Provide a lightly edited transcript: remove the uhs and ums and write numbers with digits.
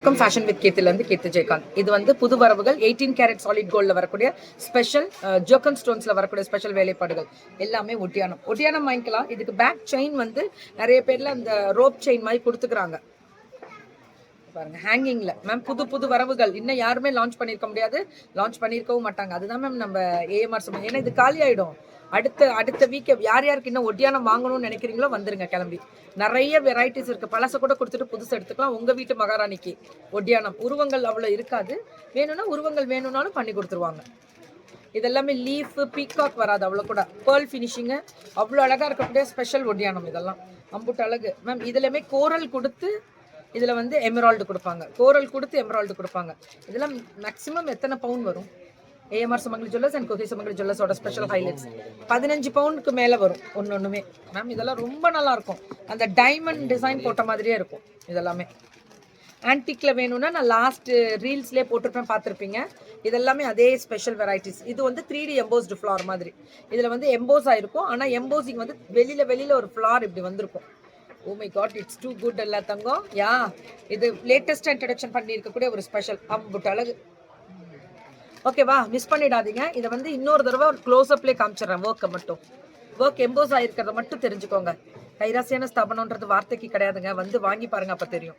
Fashion with கீர்த்திலேருந்து கீர்த்தி ஜெயகாந்த். இது வந்து புது வரவுகள் 18 கேரட் சாலிட் கோல்டில் வரக்கூடிய ஸ்பெஷல் ஜோக்கன் ஸ்டோன்ஸில் வரக்கூடிய ஸ்பெஷல் வேலைப்பாடுகள் எல்லாமே ஒட்டியானம் வாங்கிக்கலாம். இதுக்கு பேக் செயின் வந்து நிறைய பேரில் அந்த ரோப் செயின் மாதிரி கொடுத்துக்கிறாங்க பாருங்க, ஹேங்கிங்ல மேம். புது வரவுகள் இன்னும் யாருமே லான்ச் பண்ணியிருக்க முடியாது, லான்ச் பண்ணியிருக்கவும் மாட்டாங்க. அதுதான் மேம் நம்ம ஏஎம்ஆர் சொன்னோம். ஏன்னா இது காலி ஆகிடும். அடுத்த வீக் யார் யாருக்கு இன்னும் ஒட்டியானம் வாங்கணும்னு நினைக்கிறீங்களோ வந்துருங்க கிளம்பி. நிறைய வெரைட்டிஸ் இருக்கு. பழசை கூட கொடுத்துட்டு புதுசு எடுத்துக்கலாம். உங்க வீட்டு மகாராணிக்கு ஒட்டியானம் உருவங்கள் அவ்வளோ இருக்காது. வேணும்னா உருவங்கள் வேணும்னாலும் பண்ணி கொடுத்துருவாங்க. இதெல்லாமே லீஃப் பீகாக் வராது, அவ்வளோ கூட பேர்ல் ஃபினிஷிங்கு அவ்வளோ அழகாக இருக்கக்கூடிய ஸ்பெஷல் ஒட்டியானம். இதெல்லாம் அம்புட்டு அழகு மேம். இதுலமே கோரல் கொடுத்து இதில் வந்து எமரால்டு கொடுப்பாங்க, கோரல் கொடுத்து எமரால்டு கொடுப்பாங்க. இதெல்லாம் மேக்ஸிமம் எத்தனை பவுன் வரும்? AMR Sumangali jewellers and கோகை Sumangali ஜுவல்லர்ஸோட special highlights 15 பவுனுக்கு மேலே வரும் ஒன்றுமே மேம். இதெல்லாம் ரொம்ப நல்லா இருக்கும். அந்த டைமண்ட் டிசைன் போட்ட மாதிரியே இருக்கும். இதெல்லாமே ஆன்டிக்கில் வேணும்னா நான் லாஸ்ட் ரீல்ஸ்லேயே போட்டிருப்பேன், பார்த்துருப்பீங்க. இதெல்லாமே அதே ஸ்பெஷல் வெரைட்டிஸ். இது வந்து 3D எம்போஸ்டு ஃப்ளார் மாதிரி. இதில் வந்து எம்போஸ் ஆகிருக்கும். ஆனால் எம்போசிங் வந்து வெளியில் ஒரு ஃப்ளார் இப்படி வந்திருக்கும். Oh my God, it's too good அல்ல தங்கம். யா, இது லேட்டஸ்ட் இன்ட்ரடக்ஷன் பண்ணியிருக்கக்கூடிய ஒரு ஸ்பெஷல் அம்புட்டு அழகு. ஓகேவா, மிஸ் பண்ணிடாதீங்க. இதை வந்து இன்னொரு தடவை ஒரு க்ளோஸ்அப்லேயே காமிச்சிடுறேன். ஒர்க்கை மட்டும், ஒர்க் எம்போஸ் ஆகிருக்கிறத மட்டும் தெரிஞ்சுக்கோங்க. கைராசியான ஸ்தாபனம்ன்றது வார்த்தைக்கு கிடையாதுங்க. வந்து வாங்கி பாருங்க, அப்போ தெரியும்.